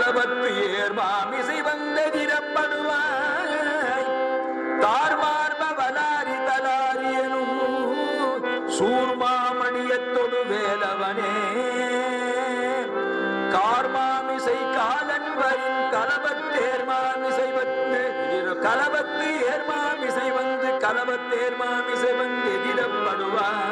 களவத்து ஏர்மாமிசை வந்ததிரப்படுவாய் தார்மார்ப வலாரி தலாரியனும் சூர்மாமணியத்தொடு வேலவனே கார்மாமிசை காலன் வரின் களவத்தேர்மாமிசை வந்து களவத்து ஏர்மாமிசை வந்து களவத்தேர்மாமிசை வந்து எதிரப்படுவாய்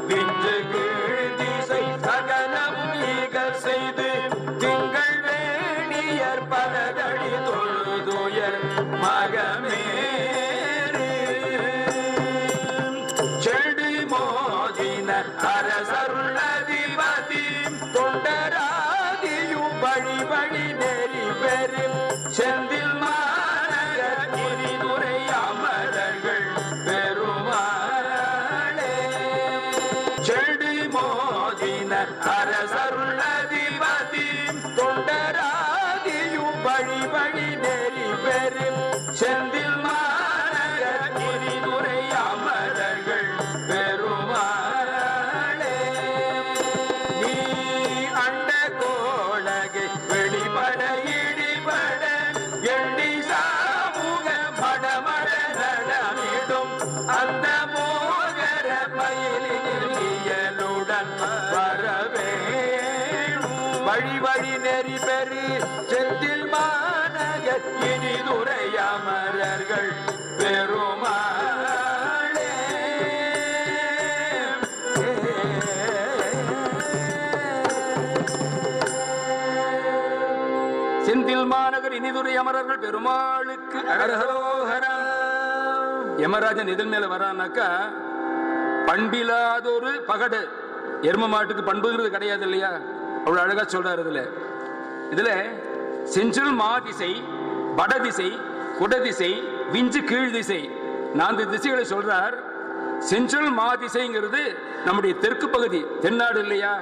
விஞ்சு கீழ் திசை சகலம் ஈகர் செய்து ஓதின அரசருள் அதிபதி தொண்டராதியும் வழி வழி நெறி பெரு செந்தில் மாநகர் கிரிதுரை அமரர்கள் பெருமாளே நீ அண்ட கோளகை வெளிப்பட இடிபட எண்ணி சாமுக மடமட நடமிடும் அந்த மோகர மயிலுடன் வரவே வழி வழி நெறி பெரு செந்தில் மாநகர் இனிதுரை அமரர்கள் பெருமாளே செந்தில் மாநகர் இனிதுரை அமரர்கள் பெருமாளுக்கு அரஹரோஹரா. யமராஜன் எதில் மேல வரானாக்கா பண்பில்லாதொரு பகடு. எரும மாட்டுக்கு பண்புங்கிறது கிடையாது இல்லையா? அவ்வளவு அழகா சொல்றாரு இதுல செஞ்சுள் மாதிசை, வடதிசை, குடதிசை, விஞ்சு கீழ் திசை, 4 திசைகளை சொல்றார். செஞ்சுள் மாதிசைங்கிறது நம்முடைய தெற்கு பகுதி, தென்னாடு இல்லையா?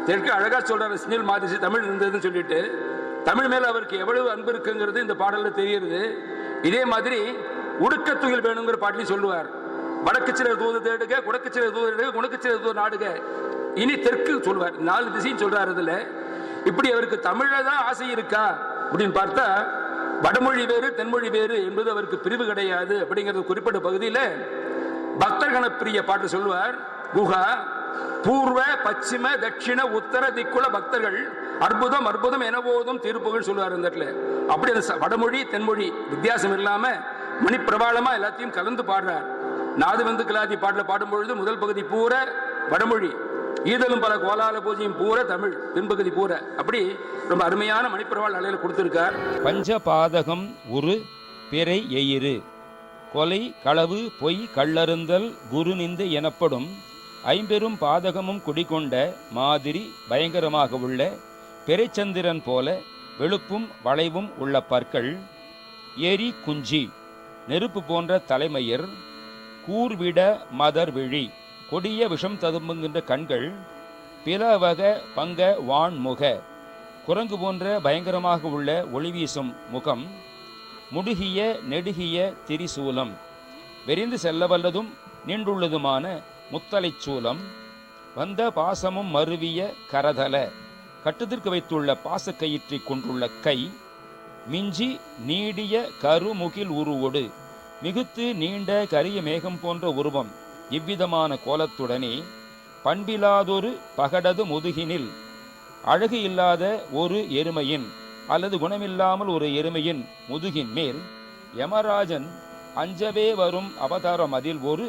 தெற்கு அழகா சொல்றாரு. செஞ்சுள் மாதிசை தமிழ் இருந்ததுன்னு சொல்லிட்டு தமிழ் மேல அவருக்கு எவ்வளவு அன்பு இருக்குங்கிறது இந்த பாடல்ல தெரியுது. இதே மாதிரி உடுக்கத்துயில் வேணுங்கிற பாட்டிலையும் சொல்லுவார். வடக்கு சிலர் தூது தேடுக, குடக்கு சிலர் தூது தேடுக, குணக்கு சிலர் தூது நாடுக. இனி தெற்கு சொல்வார். 4 திசையும் சொல்றாரு. இதுல இப்படி அவருக்கு தமிழ தான் ஆசை இருக்கா அப்படின்னு பார்த்தா வடமொழி வேறு தென்மொழி வேறு என்பது அவருக்கு பிரிவு கிடையாது. அப்படிங்கிறது குறிப்பிட்ட பகுதியில பக்தர்கண பிரிய பாட்டு சொல்லுவார். குஹா பூர்வ பச்சிம தட்சிண உத்தர திக்குல பக்தர்கள் அற்புதம் அற்புதம் என போதும் திருப்புகள் சொல்லுவார். இந்த இடத்துல அப்படி அந்த வடமொழி தென்மொழி வித்தியாசம் இல்லாம மணிப்பிரபாளமா எல்லாத்தையும் கலந்து பாடுறார். நாது வந்து கிளாதி பாட்டுல பாடும்பொழுது முதல் பகுதி பூர வடமொழி, ஈதலும் பல கோலால பூஜையும் பூர தமிழ், பின்பகுதி பூர. அப்படி ரொம்ப அருமையான மணிப்பிரவாள் அலையில கொடுத்திருக்கார். பஞ்சபாதகம் உரு பிறை எயிறு கொலை களவு பொய் கள்ளறுந்தல் குரு நிந்து எனப்படும் 5 பாதகமும் குடிகொண்ட மாதிரி பயங்கரமாக உள்ள பெரைச்சந்திரன் போல வெளுப்பும் வளைவும் உள்ள பற்கள், எரி குஞ்சி நெருப்பு போன்ற தலைமயிர், கூர்விட மதர் விழி கொடிய விஷம் ததும்புகின்ற கண்கள், பிளவக பங்க வான்முக குரங்கு போன்ற பயங்கரமாக உள்ள ஒளிவீசும் முகம், முடுகிய நெடுகிய திரிசூலம் வெறிந்து செல்லவல்லதும் நீண்டுள்ளதுமான முத்தலைச் சூலம், வந்த பாசமும் மருவிய கரதல கட்டுதிர்க்கு வைத்துள்ள பாசக்கயிற்றை கொண்டுள்ள கை, மிஞ்சி நீடிய கருமுகில் உருவோடு மிகுத்து நீண்ட கரிய மேகம் போன்ற உருவம், இவ்விதமான கோலத்துடனே பண்பில்லாதொரு பகடது முதுகினில் அழகு இல்லாத ஒரு எருமையின் அல்லது குணமில்லாமல் ஒரு எருமையின் முதுகின் மேல் யமராஜன் அஞ்சவே வரும் அவதாரம் அதில் ஒரு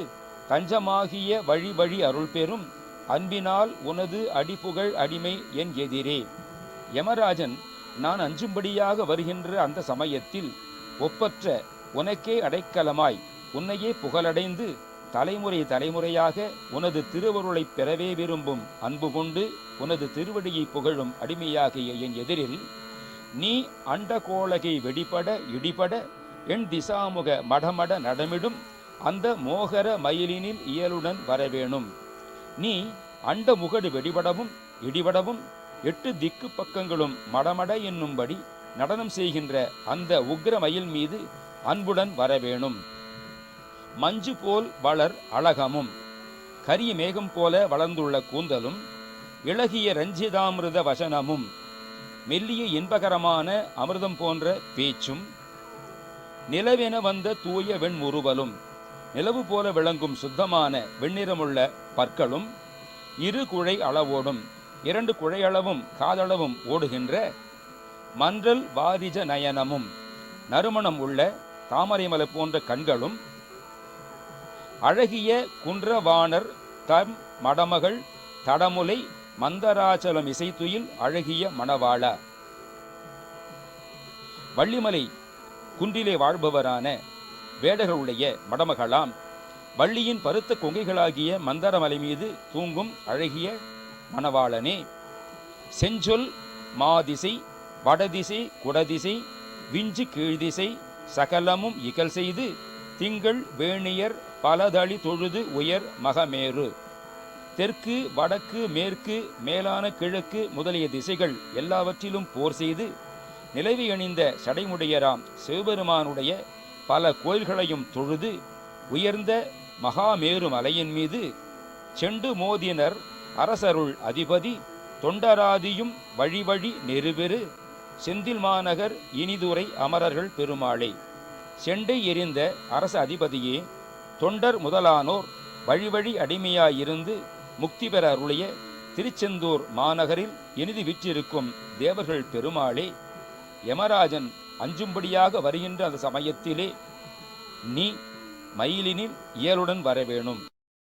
தஞ்சமாகிய வழி வழி அருள் பெறும் அன்பினால் உனது அடிப்புகழ் அடிமை என் எதிரே. யமராஜன் நான் அஞ்சும்படியாக வருகின்ற அந்த சமயத்தில் ஒப்பற்ற உனக்கே அடைக்கலமாய் உன்னையே புகழடைந்து தலைமுறை தலைமுறையாக உனது திருவருளை பெறவே விரும்பும் அன்பு கொண்டு உனது திருவடியை புகழும் அடிமையாகிய என் எதிரில் நீ அண்டகோளகை வெடிபட இடிபட என் திசாமுக மடமட நடமிடும் அந்த மோகர மயிலினில் இயலுடன் வரவேணும். நீ அண்ட முகடு வெடிபடவும் இடிபடவும் 8 திக்கு பக்கங்களும் மடமட என்னும்படி நடனம் செய்கின்ற அந்த உக்ர மயில் மீது அன்புடன் வரவேணும். மஞ்சு போல் வளர் அழகமும் கரிய மேகம் போல வளர்ந்துள்ள கூந்தலும் இளகிய ரஞ்சிதாமிருத வசனமும் மெல்லிய இன்பகரமான அமிர்தம் போன்ற பேச்சும் நிலவென வந்த தூய வெண்முறுவலும் நிலவு போல விளங்கும் சுத்தமான வெண்ணிறமுள்ள பற்களும் 2 குழை அளவோடும் 2 குழையளவும் காதளவும் ஓடுகின்ற மன்றல் வாரிஜ நயனமும் நறுமணம் உள்ள தாமரைமலை போன்ற கண்களும் அழகிய குன்றவாணர் தம் மடமகள் தடமுலை மந்தராச்சலம் இசைத்துயில் அழகிய மணவாள. வள்ளிமலை குன்றிலே வாழ்பவரான வேடர்களுடைய மடமகளாம் வள்ளியின் பருத்த கொங்கைகளாகிய மந்தரமலை மீது தூங்கும் அழகிய மணவாளனே, செஞ்சொல் மாதிசை வடதிசை குடதிசை விஞ்சு கீழ்திசை சகலமும் இகல் செய்து திங்கள் வேணியர் பலதளி தொழுது உயர் மகமேறு. தெற்கு, வடக்கு, மேற்கு, மேலான கிழக்கு முதலிய திசைகள் எல்லாவற்றிலும் போர் செய்து நிலவி அணிந்த சடைமுடையராம் சிவபெருமானுடைய பல கோயில்களையும் தொழுது உயர்ந்த மகாமேரு மலையின் மீது செண்டு மோதினர் அரசருள் அதிபதி தொண்டராதியும் வழி வழி நெருபெரு செந்தில் மாநகர் இனிதுரை அமரர்கள் பெருமாளே. செண்டை எறிந்த அரச அதிபதியே, தொண்டர் முதலானோர் வழி வழி அடிமையாயிருந்து முக்தி பெற அருளிய திருச்செந்தூர் மாநகரில் இனிது விற்றிருக்கும் தேவர்கள் பெருமாளே, யமராஜன் அஞ்சும்படியாக வருகின்ற அந்த சமயத்திலே நீ மயிலினில் இயலுடன் வரவேணும்.